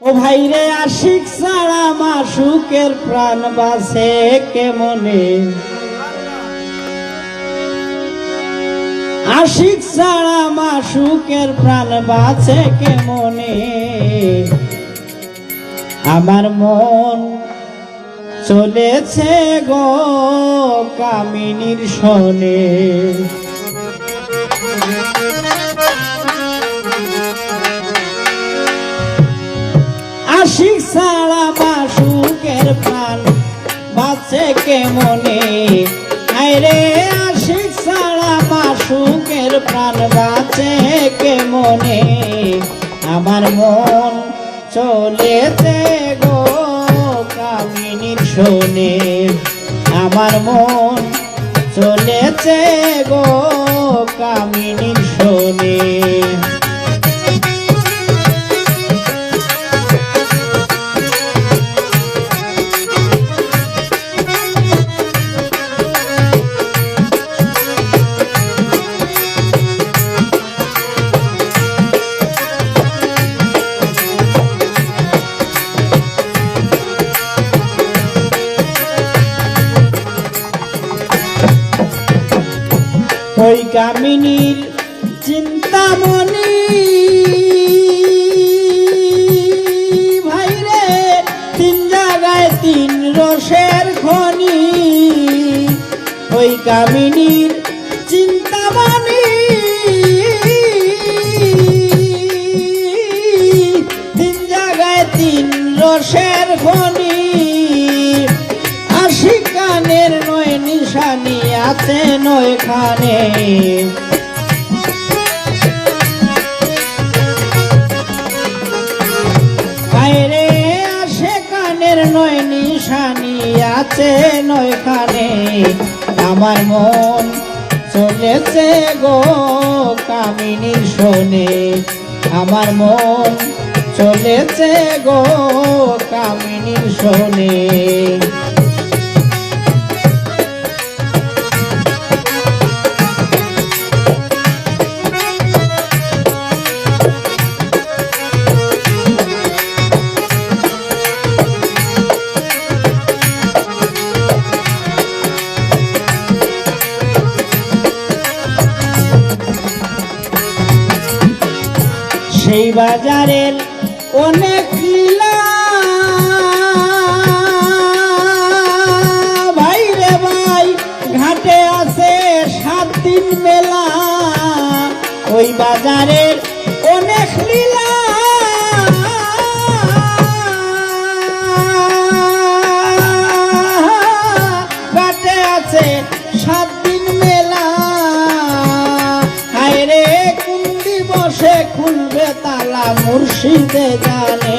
ও ভাইরে আশিক ছাড়া মাসুকের প্রাণ বাঁচে কেমনে, আশিক ছাড়া মাসুকের প্রাণ বাঁচে কেমনে। আমার মন চলেছে গো কামিনীর শোনে, আশিক ছাড়া মাসুকের প্রাণ বাঁচে কেমনে। আইরে আশিক ছাড়া মাসুকের প্রাণ বাঁচে কেমনে। আমার মন চলেছে গো কামিনীর শোনে, আমার মন চলেছে গো কামিনীর শোনে। ওই কামিনীর চিন্তামণি ভাইরে তিন জায়গায় তিন রসের খনি, ওই কামিনীর চিন্তামণি তিন জায়গায় তিন রসের খনি। আশিক গানের নয় নিশানি আছে নয়খানে, আইরে আশিক গানের নয় নিশানি আছে নয়খানে। আমার মন চলেছে গো কামিনীর শোনে, আমার মন চলেছে গো কামিনীর শোনে। সেই বাজারের অনেক লীলা ভাই রে ভাই, ঘাটে আছে 7 দিন মেলা। ওই বাজারের অনেক লীলা ঘাটে আছে 7 দিন মেলা। হায়রে কোন দিবসে খুলবে তালা মুর্শিদে জানে,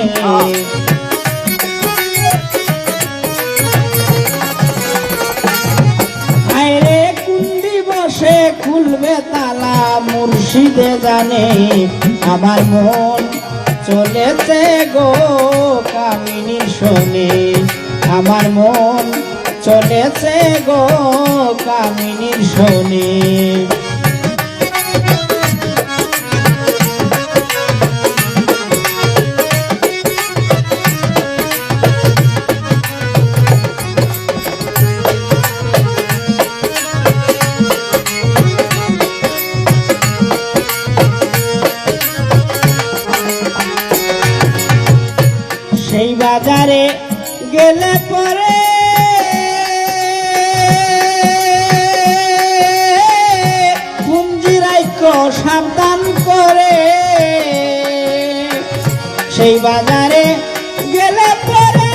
হায়রে কোন দিবসে খুলবে তালা মুর্শিদে জানে। আমার মন চলেছে গো কামিনীর শোনে, আমার মন চলেছে গো কামিনীর শোনে। সেই বাজারে গেলে পরে পুঞ্জিরাইকো সাবধান করে, সেই বাজারে গেলে পরে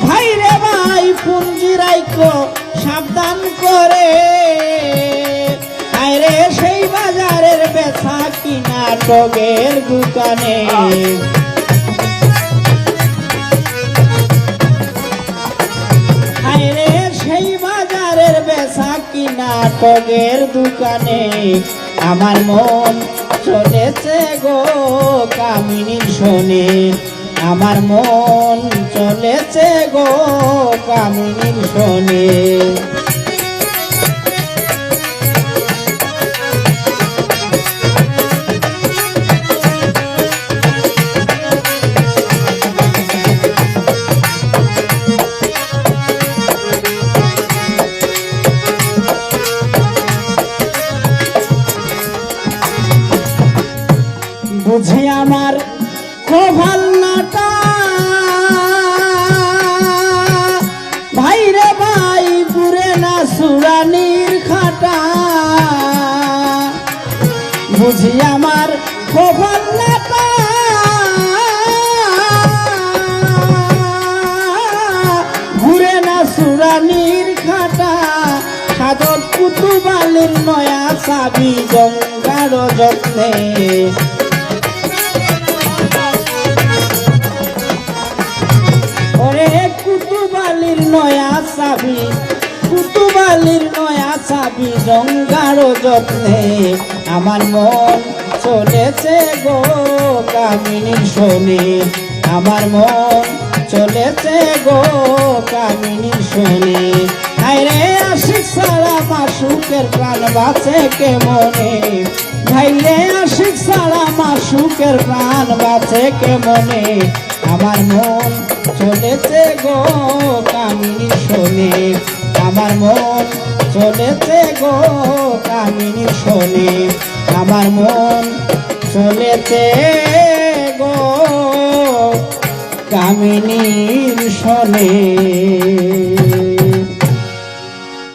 ভাই রে ভাই পুঞ্জিরাইকো সাবধান করে। আরে সেই বাজারের বেচা কিনা টগের দোকানে, আরে সেই বাজারের বেচা কিনা টগের দোকানে। আমার মন চলেছে গো কামিনীর শোনে, আমার মন চলেছে গো কামিনীর শোনে। বুঝি আমার কপালটা ঘুরে না সুরানির খাটা সাধক কুতুবালির নয়া চাবি গঙ্গার যত্নে ওরে কুতুবালির নয়া চাবি কুতুবালির নয়া চাবি গঙ্গার যত্নে আমার মন চলেছে গো কামিনীর শোনে আমার মন চলেছে গো কামিনীর শোনে হায়রে আশিক ছাড়া মাসুকের প্রাণ বাঁচে কেমনে ভাইরে আশিক ছাড়া মাসুকের প্রাণ বাঁচে কেমনে আমার মন চলেছে গো কামিনীর শোনে আমার মন চলেছে গো কামিনীর শোনে আমার মন চলেছে গো কামিনীর শোনে।